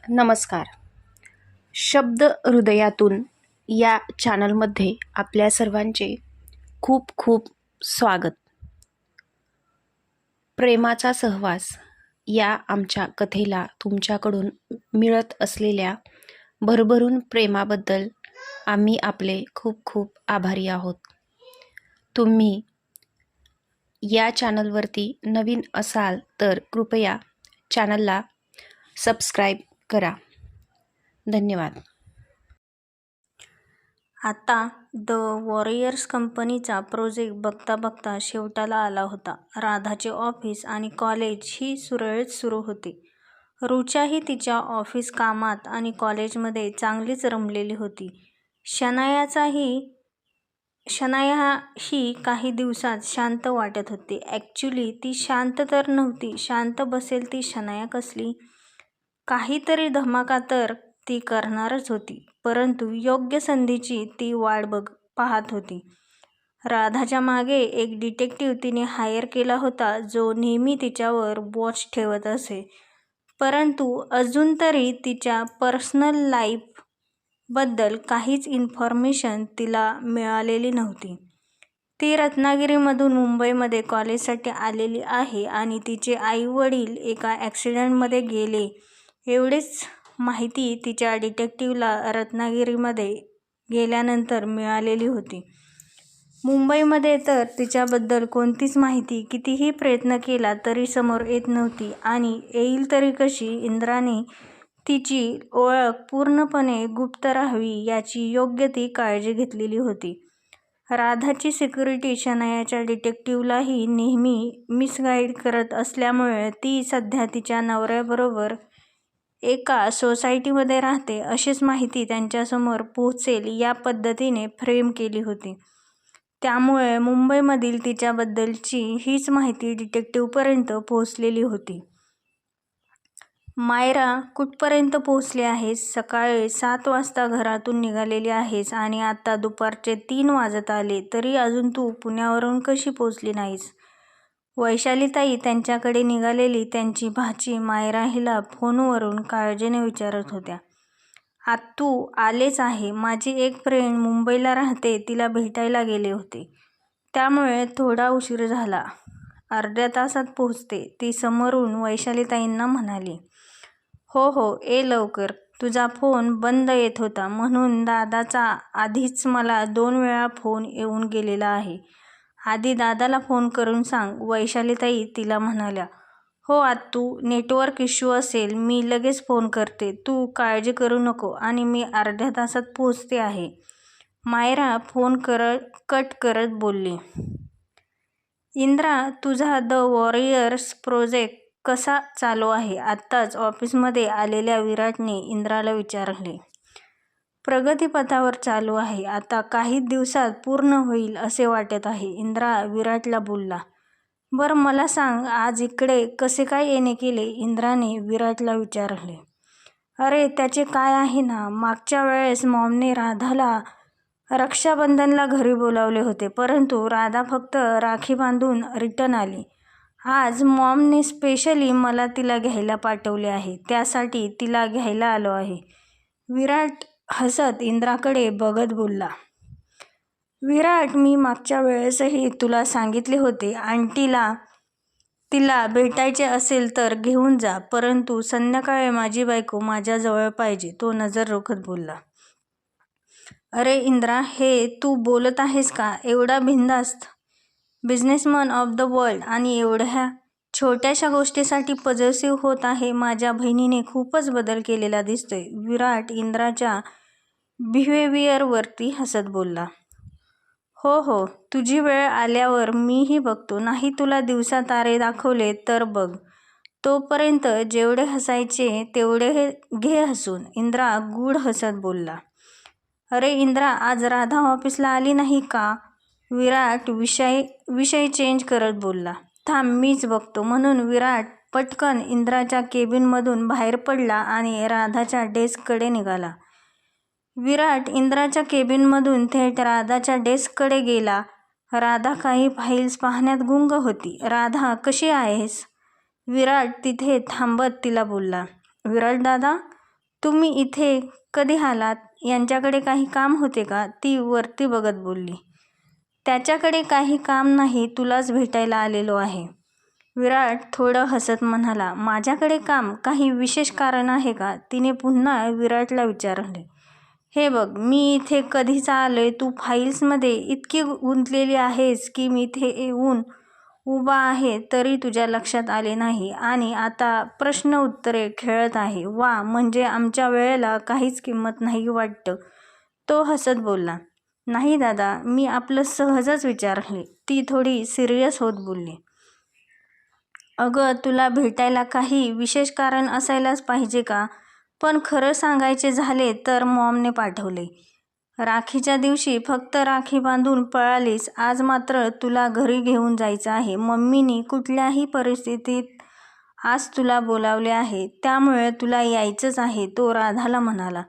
नमस्कार. शब्द हृदयातून या चॅनलमध्ये आपल्या सर्वांचे खूप खूप स्वागत. प्रेमाचा सहवास या आमच्या कथेला तुमच्याकडून मिळत असलेल्या भरभरून प्रेमाबद्दल आम्ही आपले खूप खूप आभारी आहोत. तुम्ही या चॅनलवरती नवीन असाल तर कृपया चॅनलला सबस्क्राईब करा. धन्यवाद. आता द वॉरियर्स कंपनीचा प्रोजेक्ट बघता बघता शेवटाला आला होता. राधाचे ऑफिस आणि कॉलेज ही सुरळीत सुरू होती. रुचाही तिच्या ऑफिस कामात आणि कॉलेजमध्ये चांगलीच रमलेली होती. शनाया ही काही दिवसात शांत वाटत होती. ॲक्च्युली ती शांत तर नव्हती. शांत बसेल ती शनाया कसली? काहीतरी धमाका तर ती करणारच होती, परंतु योग्य संधीची ती वाट पाहत होती. राधाच्या मागे एक डिटेक्टिव्ह तिने हायर केला होता, जो नेहमी तिच्यावर वॉच ठेवत असे, परंतु अजून तरी तिच्या पर्सनल लाईफबद्दल काहीच इन्फॉर्मेशन तिला मिळालेली नव्हती. ती रत्नागिरीमधून मुंबईमध्ये कॉलेजसाठी आलेली आहे आणि तिचे आई-वडील एका ॲक्सिडेंटमध्ये गेले एवढीच माहिती तिच्या डिटेक्टिव्हला रत्नागिरीमध्ये गेल्यानंतर मिळालेली होती. मुंबईमध्ये तर तिच्याबद्दल कोणतीच माहिती कितीही प्रयत्न केला तरी समोर येत नव्हती आणि येईल तरी कशी. इंद्राने तिची ओळख पूर्णपणे गुप्त राहावी याची योग्य ती काळजी घेतलेली होती. राधाची सिक्युरिटी शनायाच्या डिटेक्टिव्हलाही नेहमी मिसगाईड करत असल्यामुळे ती सध्या तिच्या नवऱ्याबरोबर एका सोसायटीमध्ये राहते अशीच माहिती त्यांच्यासमोर पोहोचेल या पद्धतीने फ्रेम केली होती. त्यामुळे मुंबईमधील तिच्याबद्दलची हीच माहिती डिटेक्टिव्हपर्यंत पोहोचलेली होती. मायरा, कुठपर्यंत पोहोचली आहेस? सकाळी 7 वाजता घरातून निघालेली आहेस आणि आता दुपारचे 3 वाजत आले तरी अजून तू पुण्यावरून कशी पोहोचली नाहीस? वैशालीताई त्यांच्याकडे निघालेली त्यांची भाची मायरा हिला फोनवरून काळजीने विचारत होत्या. आत्तू आलेच आहे. माझी एक फ्रेंड मुंबईला राहते, तिला भेटायला गेले होते. त्यामुळे थोडा उशीर झाला. अर्ध्या तासात पोहोचते, ती समोरून वैशालीताईंना म्हणाली. हो, ये लवकर. तुझा फोन बंद येत होता म्हणून दादाचा आधीच मला 2 वेळा फोन येऊन गेलेला आहे. आधी दादाला फोन करून सांग, वैशालीताई तिला म्हणाल्या. हो आत्तू, नेटवर्क इश्यू असेल, मी लगेच फोन करते. तू काळजी करू नको आणि मी अर्ध्या तासात पोहोचते आहे. मायरा फोन कट करत बोलली. इंद्रा, तुझा द वॉरियर्स प्रोजेक्ट कसा चालू आहे? आत्ताच ऑफिसमध्ये आलेल्या विराटने इंद्राला विचारले. प्रगतीपथावर चालू आहे. आता काही दिवसात पूर्ण होईल असे वाटत आहे, इंद्रा विराटला बोलला. बरं मला सांग, आज इकडे कसे काय येणे केले? इंद्राने विराटला विचारले. अरे त्याचे काय आहे ना, मागच्या वेळेस मॉमने राधाला रक्षाबंधनला घरी बोलावले होते, परंतु राधा फक्त राखी बांधून रिटर्न आली. आज मॉमने स्पेशली मला तिला घ्यायला पाठवले आहे, त्यासाठी तिला घ्यायला आलो आहे. विराट हसत इंद्राकडे बघत बोलला. विराट, मी मागच्या वेळेसही तुला सांगितले होते आंटीला तिला भेटायचे असेल तर घेऊन जा, परंतु संध्याकाळी माझी बायको माझ्याजवळ पाहिजे, तो नजर रोखत बोलला. अरे इंद्रा, हे तू बोलत आहेस का? एवढा बिनधास्त बिझनेसमन ऑफ द वर्ल्ड आणि एवढ्या छोट्याशा गोष्टीसाठी पजेसिव्ह होत आहे. माझ्या बहिणीने खूपच बदल केलेला दिसतोय. विराट इंद्राच्या बिहेवियरवरती हसत बोलला. हो, तुझी वेळ आल्यावर मीही बघतो. नाही तुला दिवसा तारे दाखवले तर बघ. तोपर्यंत जेवढे हसायचे तेवढे घे हसून, इंद्रा गूढ हसत बोलला. अरे इंद्रा, आज राधा ऑफिसला आली नाही का? विराट विषय चेंज करत बोलला. थांब मीच बघतो. म्हणून विराट पटकन इंद्राच्या केबिनमधून बाहेर पडला आणि राधाच्या डेस्ककडे निघाला. विराट इंद्राच्या केबिनमधून थेट राधाच्या डेस्ककडे गेला. राधा काही फाईल्स पाहण्यात गुंग होती. राधा, कशी आहेस? विराट तिथे थांबत तिला बोलला. विराट दादा, तुम्ही इथे कधी आलात? यांच्याकडे काही काम होते का? ती वरती बघत बोलली. त्याच्याकडे काही काम नाही, तुलाच भेटायला आलेलो आहे. विराट थोडं हसत म्हणाला. माझ्याकडे काम? काही विशेष कारण आहे का? तिने पुन्हा विराटला विचारले. हे बघ, मी इथे कधीचा आलोय. तू फाईल्समध्ये इतकी गुंतलेली आहेस की मी इथे येऊन उभा आहे तरी तुझ्या लक्षात आले नाही आणि आता प्रश्न उत्तरे खेळत आहे. वा, म्हणजे आमच्या वेळेला काहीच किंमत नाही वाटतं. तो हसत बोलला. नाही दादा, मी आपलं सहजच विचारले. ती थोडी सिरियस होत बोलली. अगं, तुला भेटायला काही विशेष कारण असायलाच पाहिजे का? पण खरं सांगायचे झाले तर मॉमने पाठवले. राखीच्या दिवशी फक्त राखी बांधून पळालीस. आज मात्र तुला घरी घेऊन जायचं आहे. मम्मीनी कुठल्याही परिस्थितीत आज तुला बोलावले आहे, त्यामुळे तुला यायचंच आहे, तो राधाला म्हणाला.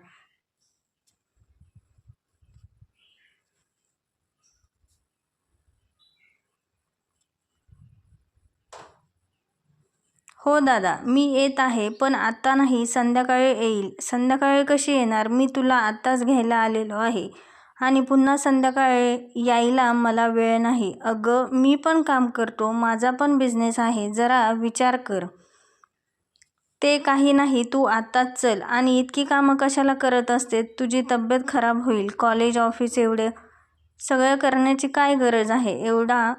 हो दादा, मी येत आहे, पण आत्ता नाही, संध्याकाळी येईल. संध्याकाळी कशी येणार? मी तुला आत्ताच घ्यायला आलेलो आहे आणि पुन्हा संध्याकाळी यायला मला वेळ नाही. अगं, मी पण काम करतो, माझा पण बिझनेस आहे, जरा विचार कर. ते काही नाही, तू आत्ताच चल. आणि इतकी कामं कशाला करत असते? तुझी तब्येत खराब होईल. कॉलेज, ऑफिस एवढे सगळं करण्याची काय गरज आहे? एवढा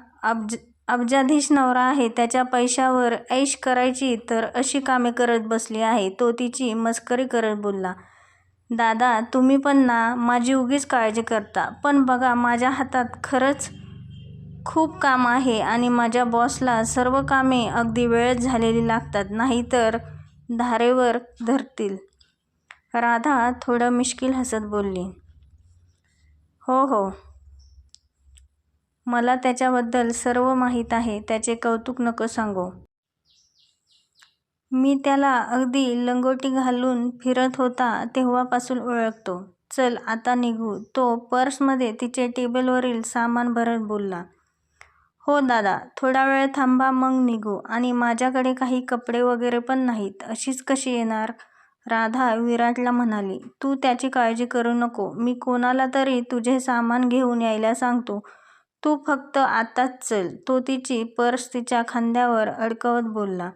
अब्जाधीश नवरा आहे, त्याच्या पैशावर ऐश करायची तर अशी कामे करत बसली आहे. तो तिची मस्करी करत बोलला. दादा, तुम्ही पण ना माझी उगीच काळजी करता. पण बघा, माझ्या हातात खरंच खूप काम आहे आणि माझ्या बॉसला सर्व कामे अगदी वेळेत झालेली लागतात, नाहीतर धारेवर धरतील. राधा थोडं मिश्किल हसत बोलली. हो हो, मला त्याच्याबद्दल सर्व माहीत आहे. त्याचे कौतुक नको सांगू. मी त्याला अगदी लंगोटी घालून फिरत होता तेव्हापासून ओळखतो. चल आता निघू. तो पर्समध्ये तिचे टेबलवरील सामान भरत बोलला. हो दादा, थोडा वेळ थांबा, मग निघू. आणि माझ्याकडे काही कपडे वगैरे पण नाहीत. अशीच कशी येणार? राधा विराटला म्हणाली. तू त्याची काळजी करू नको. मी कोणाला तरी तुझे सामान घेऊन यायला सांगतो. तू फक्त आताच चल. तो तिची पर्स तिच्या खांद्यावर अडकवत बोलला.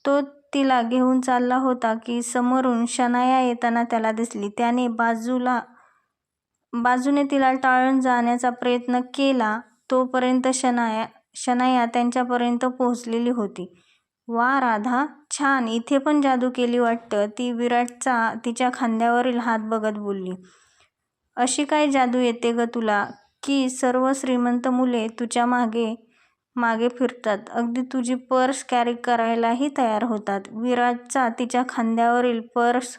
तो तिला घेऊन चालला होता की समोरून शनाया येताना त्याला दिसली. त्याने बाजूने तिला टाळून जाण्याचा प्रयत्न केला. तोपर्यंत शनाया त्यांच्यापर्यंत पोहोचलेली होती. वा राधा, छान, इथे पण जादू केली वाटतं. ती विराटचा तिच्या खांद्यावरील हात बघत बोलली. अशी काय जादू येते ग तुला की सर्व श्रीमंत मुले तुझ्या मागे मागे फिरतात, अगदी तुझी पर्स कॅरी करायलाही तयार होतात. विराटचा तिच्या खांद्यावरील पर्स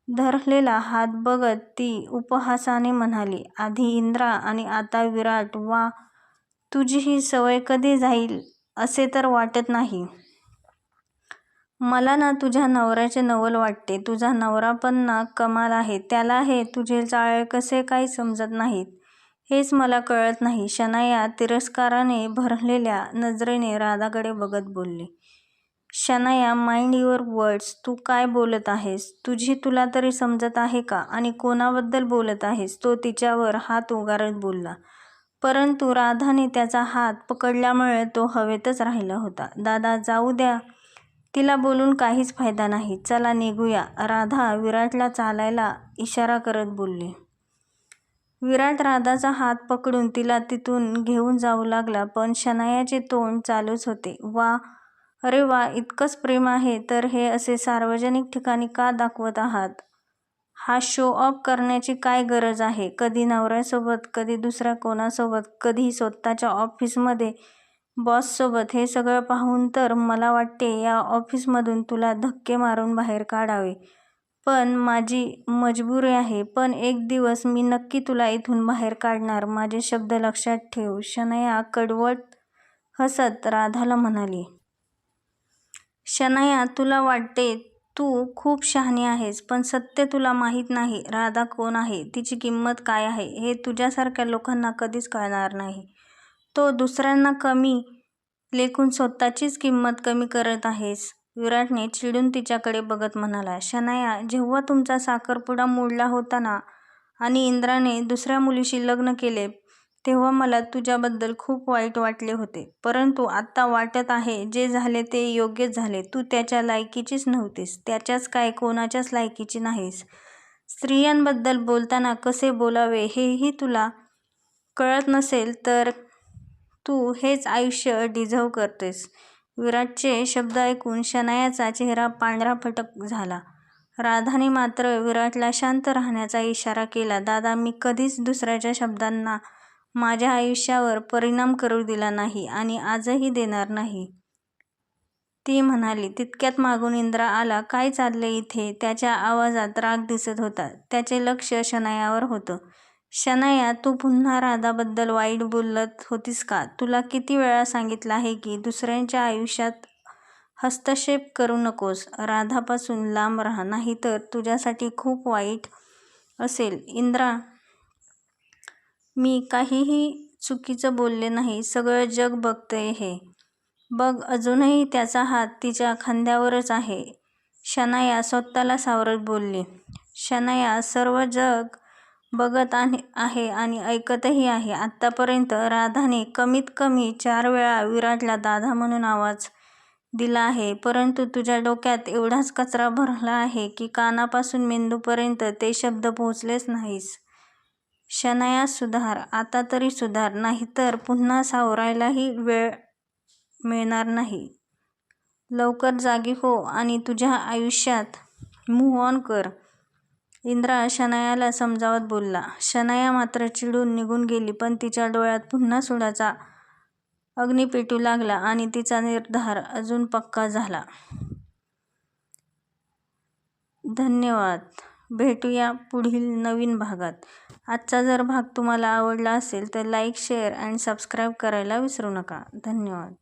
धरलेला हात बघत ती उपहासाने म्हणाली. आधी इंद्रा आणि आता विराट. वा, तुझी ही सवय कधी जाईल असे तर वाटत नाही. मला ना तुझ्या नवऱ्याचे नवल वाटते. तुझा नवरा पण ना कमाल आहे. त्याला हे तुझे चाळे कसे काही समजत नाहीत, हेच मला कळत नाही. शनाया तिरस्काराने भरलेल्या नजरेने राधाकडे बघत बोलली. Shanaya, mind your words. तू काय बोलत आहेस? तुला तरी समजत आहे का? आणि कोणाबद्दल बोलत आहेस? तो तिच्यावर हात उगारत बोलला. परंतु राधाने त्याचा हात पकडल्यामुळे तो हवेतच राहिला होता. दादा, जाऊ द्या. तिला बोलून काहीच फायदा नाही. चला निघूया. राधा विराटला चालायला इशारा करत बोलली. विराट राधाचा हात पकडून तिला तिथून घेऊन जाऊ लागला, पण शनायाचे तोंड चालूच होते. वा, अरे वा, इतकंच प्रेम आहे तर हे असे सार्वजनिक ठिकाणी का दाखवत आहात? हा शो ऑफ करण्याची काय गरज आहे? कधी नवऱ्यासोबत, कधी दुसऱ्या कोणासोबत, कधी स्वतःच्या ऑफिसमध्ये बॉससोबत. हे सगळं पाहून तर मला वाटते या ऑफिसमधून तुला धक्के मारून बाहेर काढावे. पण माझी मजबुरी आहे. पण एक दिवस मी नक्की तुला इथून बाहेर काढणार. माझे शब्द लक्षात ठेव. शनाया कडवट हसत राधाला म्हणाली. शनाया, तुला वाटते तू खूप शहाणी आहेस, पण सत्य तुला माहीत नाही. राधा कोण आहे, तिची किंमत काय आहे, हे तुझ्यासारख्या लोकांना कधीच कळणार नाही. तो दुसऱ्यांना कमी लेखून स्वतःचीच किंमत कमी करत आहेस. विराटने चिडून तिच्याकडे बघत म्हणाला. शनाया, जेव्हा तुमचा साखरपुडा मोडला होता ना आणि इंद्राने दुसऱ्या मुलीशी लग्न केले तेव्हा मला तुझ्याबद्दल खूप वाईट वाटले होते. परंतु आत्ता वाटत आहे जे झाले ते योग्यच झाले. तू त्याच्या लायकीचीच नव्हतीस. त्याच्याच काय कोणाच्याच लायकीची नाहीस. स्त्रियांबद्दल बोलताना कसे बोलावे हेही तुला कळत नसेल तर तू हेच आयुष्य डिझर्व करतेस. विराटचे शब्द ऐकून शनायाचा चेहरा पांढरा फटक झाला. राधाने मात्र विराटला शांत राहण्याचा इशारा केला. दादा, मी कधीच दुसऱ्याच्या शब्दांना माझ्या आयुष्यावर परिणाम करू दिला नाही आणि आजही देणार नाही, ती म्हणाली. तितक्यात मागून इंद्रा आला. काय चाललंय इथे? त्याच्या आवाजात राग दिसत होता. त्याचे लक्ष शनायावर होतं. शनाया, तू पुन्हा राधाबद्दल वाईट बोलत होतीस का? तुला किती वेळा सांगितलं आहे की दुसऱ्यांच्या आयुष्यात हस्तक्षेप करू नकोस. राधापासून लांब राहा, नाहीतर तुझ्यासाठी खूप वाईट असेल. इंद्रा, मी काहीही चुकीचं बोलले नाही. सगळं जग बघतंय हे. बघ, अजूनही त्याचा हात तिच्या खांद्यावरच आहे. शनाया स्वतःला सावरत बोलली. शनाया, सर्व जग बघत आहे आणि ऐकतही आहे. आत्तापर्यंत राधाने कमीत कमी 4 वेळा विराटला दादा म्हणून आवाज दिला आहे. परंतु तुझ्या डोक्यात एवढाच कचरा भरला आहे की कानापासून मेंदूपर्यंत ते शब्द पोहोचलेच नाहीस. शनाया, सुधार. आता तरी सुधार, नाहीतर पुन्हा सावरायलाही वेळ मिळणार नाही. लवकर जागी हो आणि तुझ्या आयुष्यात मूव्ह ऑन कर. इंद्रा शनायाला समजावत बोलला. शनाया मात्र चिडून निघून गेली. पण तिच्या डोळ्यात पुन्हा सुडाचा अग्नी पेटू लागला आणि तिचा निर्धार अजून पक्का झाला. धन्यवाद. भेटूया पुढील नवीन भागात. आजचा जर भाग तुम्हाला आवडला असेल तर लाईक, शेअर आणि सबस्क्राईब करायला विसरू नका. धन्यवाद.